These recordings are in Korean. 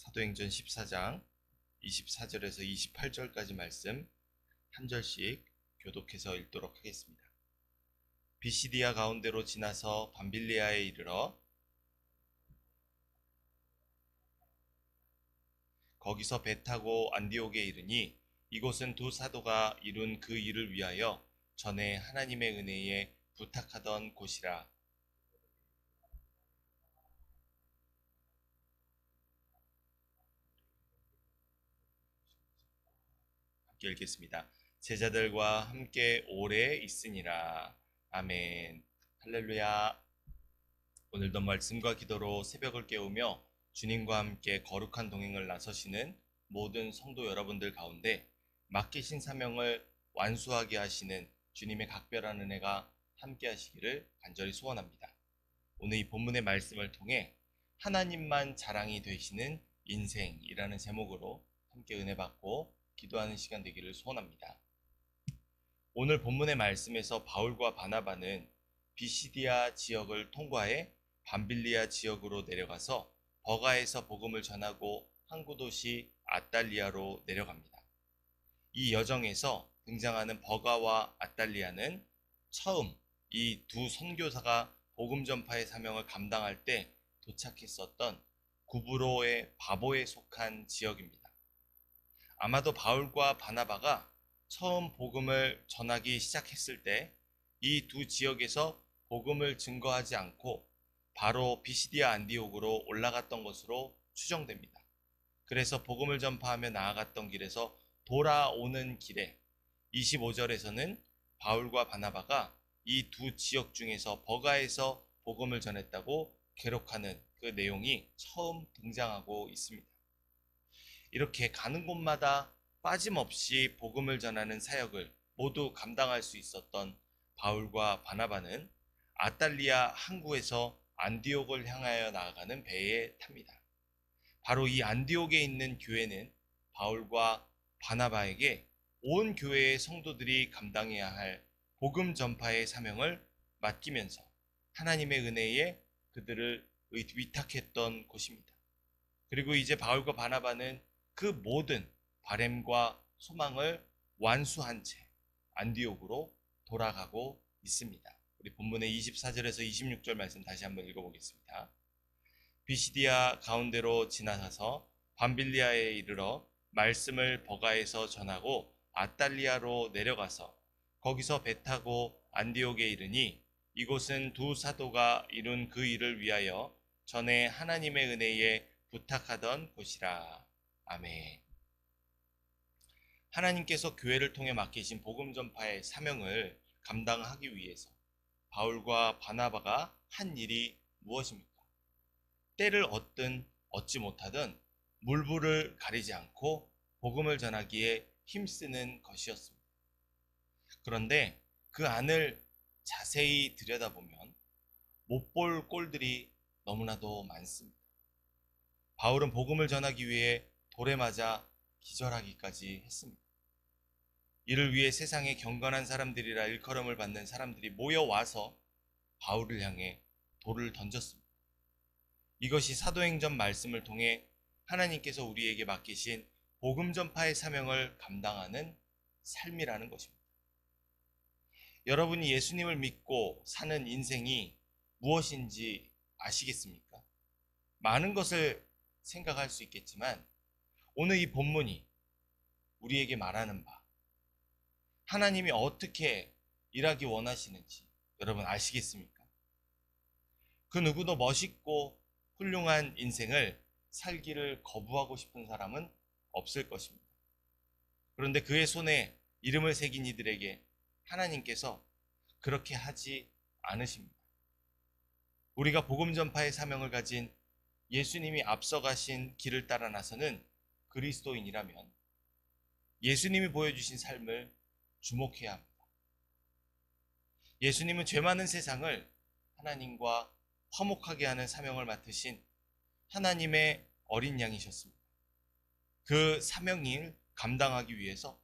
사도행전 14장 24절에서 28절까지 말씀 한 절씩 교독해서 읽도록 하겠습니다. 비시디아 가운데로 지나서 밤빌리아에 이르러 거기서 배 타고 안디옥에 이르니 이곳은 두 사도가 이룬 그 일을 위하여 전에 하나님의 은혜에 부탁하던 곳이라. 함께 읽겠습니다. 제자들과 함께 오래 있으니라. 아멘. 할렐루야. 오늘도 말씀과 기도로 새벽을 깨우며 주님과 함께 거룩한 동행을 나서시는 모든 성도 여러분들 가운데 맡기신 사명을 완수하게 하시는 주님의 각별한 은혜가 함께 하시기를 간절히 소원합니다. 오늘 이 본문의 말씀을 통해 하나님만 자랑이 되시는 인생이라는 제목으로 함께 은혜 받고 기도하는 시간 되기를 소원합니다. 오늘 본문의 말씀에서 바울과 바나바는 비시디아 지역을 통과해 밤빌리아 지역으로 내려가서 버가에서 복음을 전하고 항구 도시 아달리아로 내려갑니다. 이 여정에서 등장하는 버가와 아달리아는 처음 이 두 선교사가 복음 전파의 사명을 감당할 때 도착했었던 구브로의 바보에 속한 지역입니다. 아마도 바울과 바나바가 처음 복음을 전하기 시작했을 때 이 두 지역에서 복음을 증거하지 않고 바로 비시디아 안디옥으로 올라갔던 것으로 추정됩니다. 그래서 복음을 전파하며 나아갔던 길에서 돌아오는 길에 25절에서는 바울과 바나바가 이 두 지역 중에서 버가에서 복음을 전했다고 기록하는 그 내용이 처음 등장하고 있습니다. 이렇게 가는 곳마다 빠짐없이 복음을 전하는 사역을 모두 감당할 수 있었던 바울과 바나바는 아달리아 항구에서 안디옥을 향하여 나아가는 배에 탑니다. 바로 이 안디옥에 있는 교회는 바울과 바나바에게 온 교회의 성도들이 감당해야 할 복음 전파의 사명을 맡기면서 하나님의 은혜에 그들을 위탁했던 곳입니다. 그리고 이제 바울과 바나바는 그 모든 바램과 소망을 완수한 채 안디옥으로 돌아가고 있습니다. 우리 본문의 24절에서 26절 말씀 다시 한번 읽어보겠습니다. 비시디아 가운데로 지나서 밤빌리아에 이르러 말씀을 버가에서 전하고 아달리아로 내려가서 거기서 배 타고 안디옥에 이르니 이곳은 두 사도가 이룬 그 일을 위하여 전에 하나님의 은혜에 부탁하던 곳이라. 아멘. 하나님께서 교회를 통해 맡기신 복음 전파의 사명을 감당하기 위해서 바울과 바나바가 한 일이 무엇입니까? 때를 얻든 얻지 못하든 물불을 가리지 않고 복음을 전하기에 힘쓰는 것이었습니다. 그런데 그 안을 자세히 들여다보면 못 볼 꼴들이 너무나도 많습니다. 바울은 복음을 전하기 위해 돌에 맞아 기절하기까지 했습니다. 이를 위해 세상의 경건한 사람들이라 일컬음을 받는 사람들이 모여와서 바울을 향해 돌을 던졌습니다. 이것이 사도행전 말씀을 통해 하나님께서 우리에게 맡기신 복음 전파의 사명을 감당하는 삶이라는 것입니다. 여러분이 예수님을 믿고 사는 인생이 무엇인지 아시겠습니까? 많은 것을 생각할 수 있겠지만 오늘 이 본문이 우리에게 말하는 바, 하나님이 어떻게 일하기 원하시는지 여러분 아시겠습니까? 그 누구도 멋있고 훌륭한 인생을 살기를 거부하고 싶은 사람은 없을 것입니다. 그런데 그의 손에 이름을 새긴 이들에게 하나님께서 그렇게 하지 않으십니다. 우리가 복음 전파의 사명을 가진 예수님이 앞서가신 길을 따라 나서는 그리스도인이라면 예수님이 보여주신 삶을 주목해야 합니다. 예수님은 죄 많은 세상을 하나님과 화목하게 하는 사명을 맡으신 하나님의 어린 양이셨습니다. 그 사명을 감당하기 위해서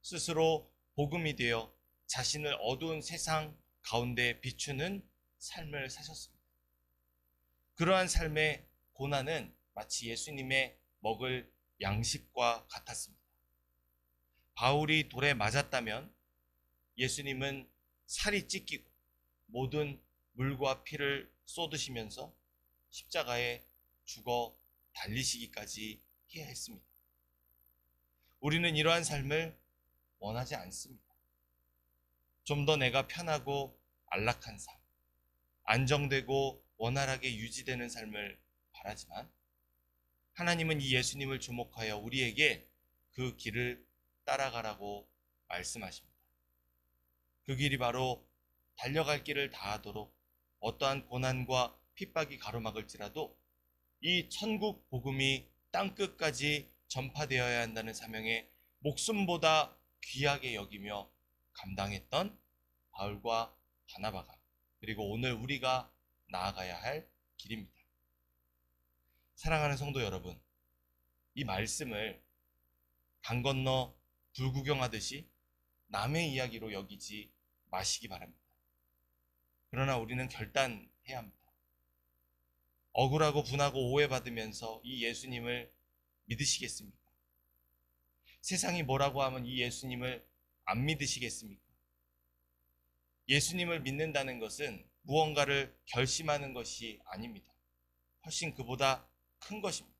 스스로 복음이 되어 자신을 어두운 세상 가운데 비추는 삶을 사셨습니다. 그러한 삶의 고난은 마치 예수님의 먹을 양식과 같았습니다. 바울이 돌에 맞았다면 예수님은 살이 찢기고 모든 물과 피를 쏟으시면서 십자가에 죽어 달리시기까지 해야 했습니다. 우리는 이러한 삶을 원하지 않습니다. 좀 더 내가 편하고 안락한 삶, 안정되고 원활하게 유지되는 삶을 바라지만 하나님은 이 예수님을 주목하여 우리에게 그 길을 따라가라고 말씀하십니다. 그 길이 바로 달려갈 길을 다하도록 어떠한 고난과 핍박이 가로막을지라도 이 천국 복음이 땅끝까지 전파되어야 한다는 사명에 목숨보다 귀하게 여기며 감당했던 바울과 바나바가, 그리고 오늘 우리가 나아가야 할 길입니다. 사랑하는 성도 여러분, 이 말씀을 강 건너 불구경하듯이 남의 이야기로 여기지 마시기 바랍니다. 그러나 우리는 결단해야 합니다. 억울하고 분하고 오해받으면서 이 예수님을 믿으시겠습니까? 세상이 뭐라고 하면 이 예수님을 안 믿으시겠습니까? 예수님을 믿는다는 것은 무언가를 결심하는 것이 아닙니다. 훨씬 그보다 큰 것입니다.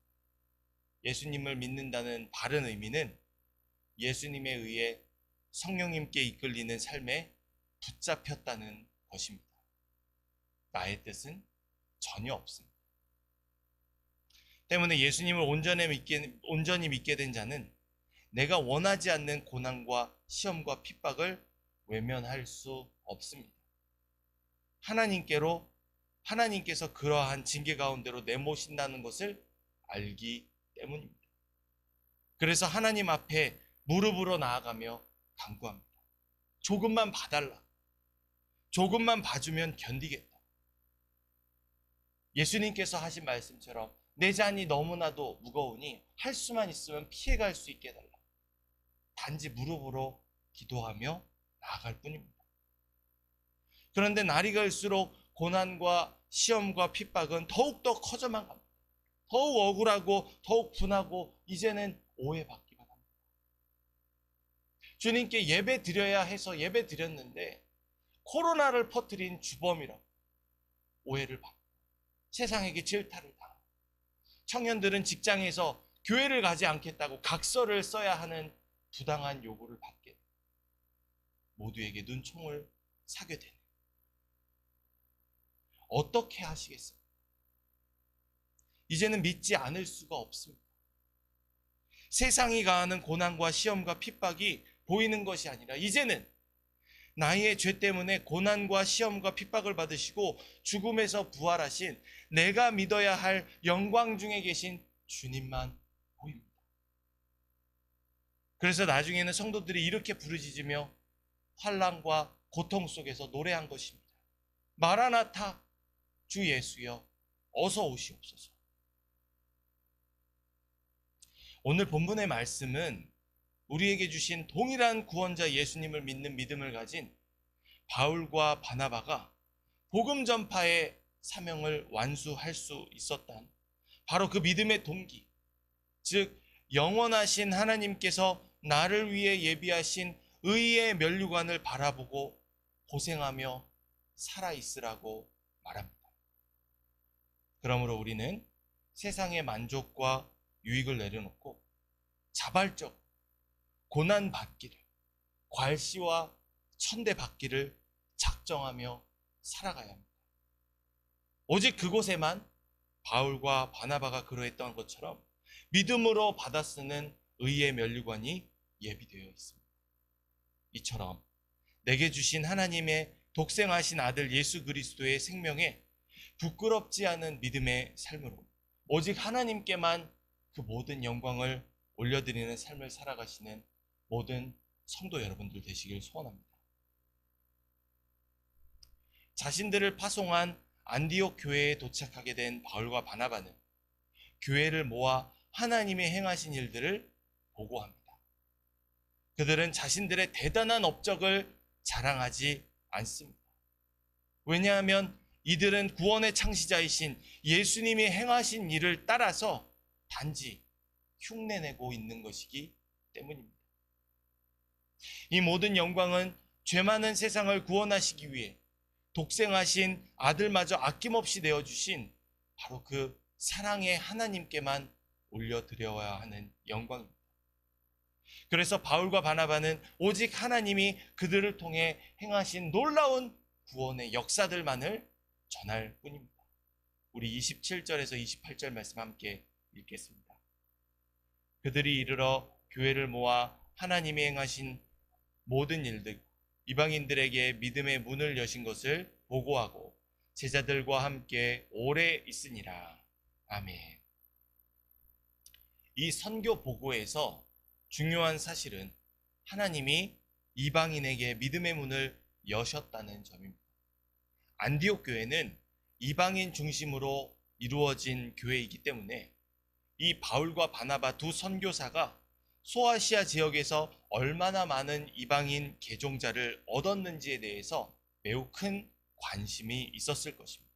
예수님을 믿는다는 바른 의미는 예수님에 의해 성령님께 이끌리는 삶에 붙잡혔다는 것입니다. 나의 뜻은 전혀 없습니다. 때문에 예수님을 온전히 믿게 된 자는 내가 원하지 않는 고난과 시험과 핍박을 외면할 수 없습니다. 하나님께서 그러한 징계 가운데로 내모신다는 것을 알기 때문입니다. 그래서 하나님 앞에 무릎으로 나아가며 간구합니다. 조금만 봐달라. 조금만 봐주면 견디겠다. 예수님께서 하신 말씀처럼 내 잔이 너무나도 무거우니 할 수만 있으면 피해갈 수 있게 해달라. 단지 무릎으로 기도하며 나아갈 뿐입니다. 그런데 날이 갈수록 고난과 시험과 핍박은 더욱더 커져만 갑니다. 더욱 억울하고 더욱 분하고 이제는 오해받기만 합니다. 주님께 예배 드려야 해서 예배 드렸는데 코로나를 퍼뜨린 주범이라고 오해를 받고 세상에게 질타를 당하고 청년들은 직장에서 교회를 가지 않겠다고 각서를 써야 하는 부당한 요구를 받게 됩니다. 모두에게 눈총을 사게 되는, 어떻게 하시겠습니까? 이제는 믿지 않을 수가 없습니다. 세상이 가하는 고난과 시험과 핍박이 보이는 것이 아니라 이제는 나의 죄 때문에 고난과 시험과 핍박을 받으시고 죽음에서 부활하신 내가 믿어야 할 영광 중에 계신 주님만 보입니다. 그래서 나중에는 성도들이 이렇게 부르짖으며 환난과 고통 속에서 노래한 것입니다. 마라나타, 주 예수여 어서 오시옵소서. 오늘 본문의 말씀은 우리에게 주신 동일한 구원자 예수님을 믿는 믿음을 가진 바울과 바나바가 복음 전파의 사명을 완수할 수 있었던 바로 그 믿음의 동기, 즉 영원하신 하나님께서 나를 위해 예비하신 의의 면류관을 바라보고 고생하며 살아있으라고 말합니다. 그러므로 우리는 세상의 만족과 유익을 내려놓고 자발적 고난 받기를, 괄시와 천대 받기를 작정하며 살아가야 합니다. 오직 그곳에만 바울과 바나바가 그러했던 것처럼 믿음으로 받아 쓰는 의의 면류관이 예비되어 있습니다. 이처럼 내게 주신 하나님의 독생하신 아들 예수 그리스도의 생명에 부끄럽지 않은 믿음의 삶으로 오직 하나님께만 그 모든 영광을 올려드리는 삶을 살아가시는 모든 성도 여러분들 되시길 소원합니다. 자신들을 파송한 안디옥 교회에 도착하게 된 바울과 바나바는 교회를 모아 하나님의 행하신 일들을 보고합니다. 그들은 자신들의 대단한 업적을 자랑하지 않습니다. 왜냐하면 이들은 구원의 창시자이신 예수님이 행하신 일을 따라서 단지 흉내내고 있는 것이기 때문입니다. 이 모든 영광은 죄 많은 세상을 구원하시기 위해 독생하신 아들마저 아낌없이 내어주신 바로 그 사랑의 하나님께만 올려드려야 하는 영광입니다. 그래서 바울과 바나바는 오직 하나님이 그들을 통해 행하신 놀라운 구원의 역사들만을 전할 뿐입니다. 우리 27절에서 28절 말씀 함께 읽겠습니다. 그들이 이르러 교회를 모아 하나님이 행하신 모든 일들, 이방인들에게 믿음의 문을 여신 것을 보고하고 제자들과 함께 오래 있으니라. 아멘. 이 선교 보고에서 중요한 사실은 하나님이 이방인에게 믿음의 문을 여셨다는 점입니다. 안디옥 교회는 이방인 중심으로 이루어진 교회이기 때문에 이 바울과 바나바 두 선교사가 소아시아 지역에서 얼마나 많은 이방인 개종자를 얻었는지에 대해서 매우 큰 관심이 있었을 것입니다.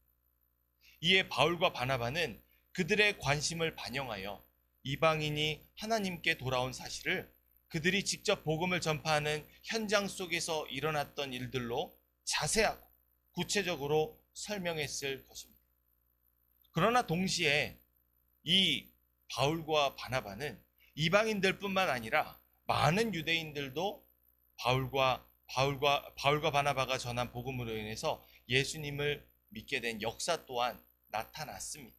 이에 바울과 바나바는 그들의 관심을 반영하여 이방인이 하나님께 돌아온 사실을 그들이 직접 복음을 전파하는 현장 속에서 일어났던 일들로 자세하고 구체적으로 설명했을 것입니다. 그러나 동시에 이 바울과 바나바는 이방인들뿐만 아니라 많은 유대인들도 바울과 바나바가 전한 복음으로 인해서 예수님을 믿게 된 역사 또한 나타났습니다.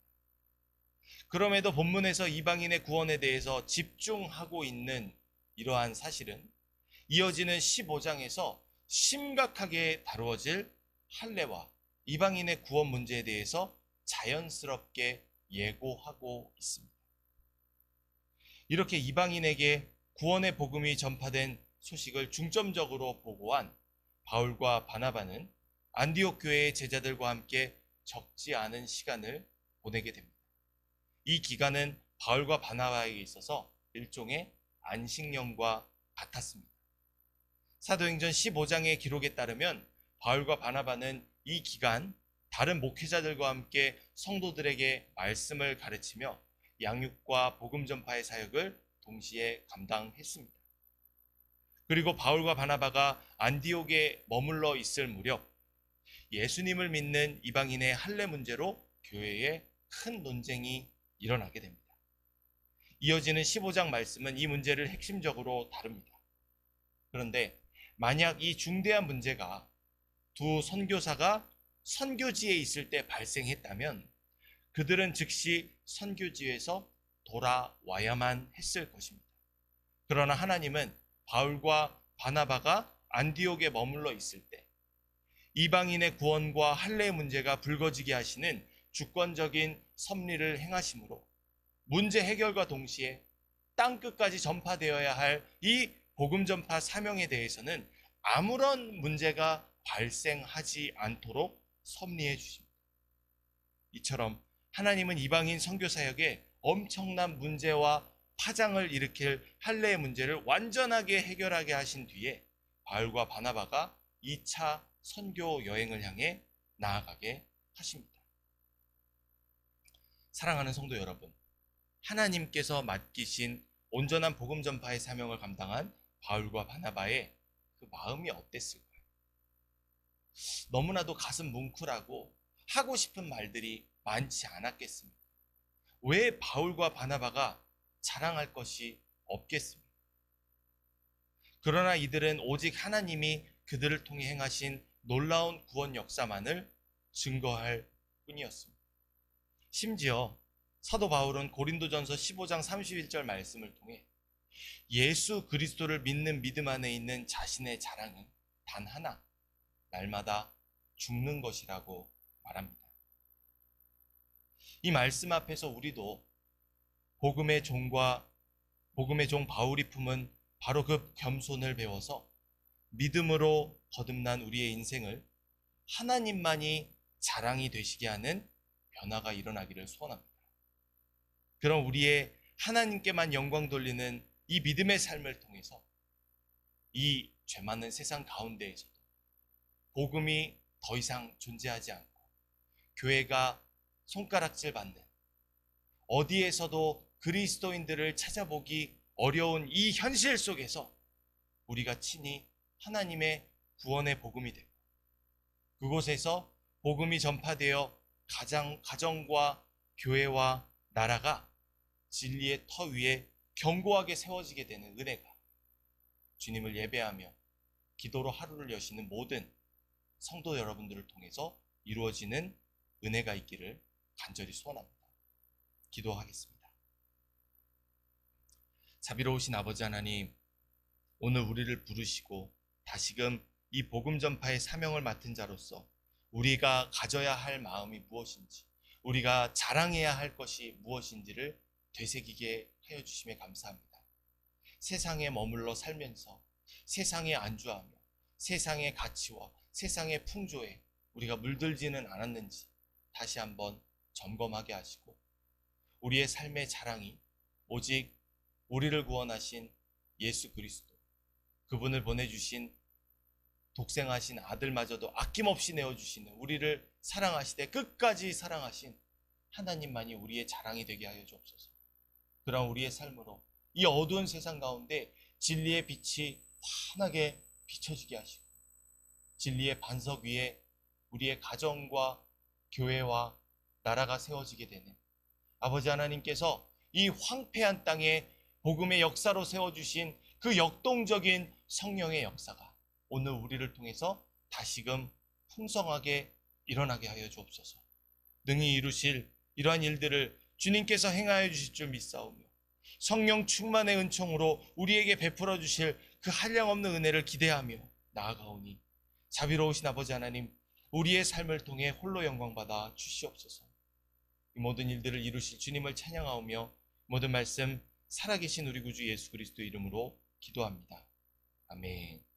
그럼에도 본문에서 이방인의 구원에 대해서 집중하고 있는 이러한 사실은 이어지는 15장에서 심각하게 다루어질 할례와 이방인의 구원 문제에 대해서 자연스럽게 예고하고 있습니다. 이렇게 이방인에게 구원의 복음이 전파된 소식을 중점적으로 보고한 바울과 바나바는 안디옥 교회의 제자들과 함께 적지 않은 시간을 보내게 됩니다. 이 기간은 바울과 바나바에게 있어서 일종의 안식년과 같았습니다. 사도행전 15장의 기록에 따르면 바울과 바나바는 이 기간 다른 목회자들과 함께 성도들에게 말씀을 가르치며 양육과 복음 전파의 사역을 동시에 감당했습니다. 그리고 바울과 바나바가 안디옥에 머물러 있을 무렵 예수님을 믿는 이방인의 할례 문제로 교회에 큰 논쟁이 일어나게 됩니다. 이어지는 15장 말씀은 이 문제를 핵심적으로 다룹니다. 그런데 만약 이 중대한 문제가 두 선교사가 선교지에 있을 때 발생했다면 그들은 즉시 선교지에서 돌아와야만 했을 것입니다. 그러나 하나님은 바울과 바나바가 안디옥에 머물러 있을 때 이방인의 구원과 할례의 문제가 불거지게 하시는 주권적인 섭리를 행하심으로 문제 해결과 동시에 땅끝까지 전파되어야 할 이 복음 전파 사명에 대해서는 아무런 문제가 발생하지 않도록 섭리해 주십니다. 이처럼 하나님은 이방인 선교 사역에 엄청난 문제와 파장을 일으킬 할례의 문제를 완전하게 해결하게 하신 뒤에 바울과 바나바가 2차 선교 여행을 향해 나아가게 하십니다. 사랑하는 성도 여러분, 하나님께서 맡기신 온전한 복음 전파의 사명을 감당한 바울과 바나바의 그 마음이 어땠을까요? 너무나도 가슴 뭉클하고 하고 싶은 말들이 많지 않았겠습니까? 왜 바울과 바나바가 자랑할 것이 없겠습니까? 그러나 이들은 오직 하나님이 그들을 통해 행하신 놀라운 구원 역사만을 증거할 뿐이었습니다. 심지어 사도 바울은 고린도전서 15장 31절 말씀을 통해 예수 그리스도를 믿는 믿음 안에 있는 자신의 자랑은 단 하나, 날마다 죽는 것이라고 말합니다. 이 말씀 앞에서 우리도 복음의 종 바울이 품은 바로 그 겸손을 배워서 믿음으로 거듭난 우리의 인생을 하나님만이 자랑이 되시게 하는 변화가 일어나기를 소원합니다. 그럼 우리의 하나님께만 영광 돌리는 이 믿음의 삶을 통해서 이 죄 많은 세상 가운데에서도 복음이 더 이상 존재하지 않고 교회가 손가락질 받는, 어디에서도 그리스도인들을 찾아보기 어려운 이 현실 속에서 우리가 친히 하나님의 구원의 복음이 되고, 그곳에서 복음이 전파되어 가정과 교회와 나라가 진리의 터 위에 견고하게 세워지게 되는 은혜가 주님을 예배하며 기도로 하루를 여시는 모든 성도 여러분들을 통해서 이루어지는 은혜가 있기를 간절히 소원합니다. 기도하겠습니다. 자비로우신 아버지 하나님, 오늘 우리를 부르시고 다시금 이 복음 전파의 사명을 맡은 자로서 우리가 가져야 할 마음이 무엇인지, 우리가 자랑해야 할 것이 무엇인지를 되새기게 하여 주심에 감사합니다. 세상에 머물러 살면서 세상에 안주하며 세상의 가치와 세상의 풍조에 우리가 물들지는 않았는지 다시 한번 점검하게 하시고, 우리의 삶의 자랑이 오직 우리를 구원하신 예수 그리스도, 그분을 보내주신 독생하신 아들마저도 아낌없이 내어주시는, 우리를 사랑하시되 끝까지 사랑하신 하나님만이 우리의 자랑이 되게 하여 주옵소서. 그런 우리의 삶으로 이 어두운 세상 가운데 진리의 빛이 환하게 비춰지게 하시고, 진리의 반석 위에 우리의 가정과 교회와 나라가 세워지게 되는 아버지 하나님께서 이 황폐한 땅에 복음의 역사로 세워주신 그 역동적인 성령의 역사가 오늘 우리를 통해서 다시금 풍성하게 일어나게 하여 주옵소서. 능히 이루실 이러한 일들을 주님께서 행하여 주실 줄 믿사오며, 성령 충만의 은총으로 우리에게 베풀어 주실 그 한량없는 은혜를 기대하며 나아가오니, 자비로우신 아버지 하나님, 우리의 삶을 통해 홀로 영광받아 주시옵소서. 이 모든 일들을 이루실 주님을 찬양하오며 모든 말씀 살아계신 우리 구주 예수 그리스도 이름으로 기도합니다. 아멘.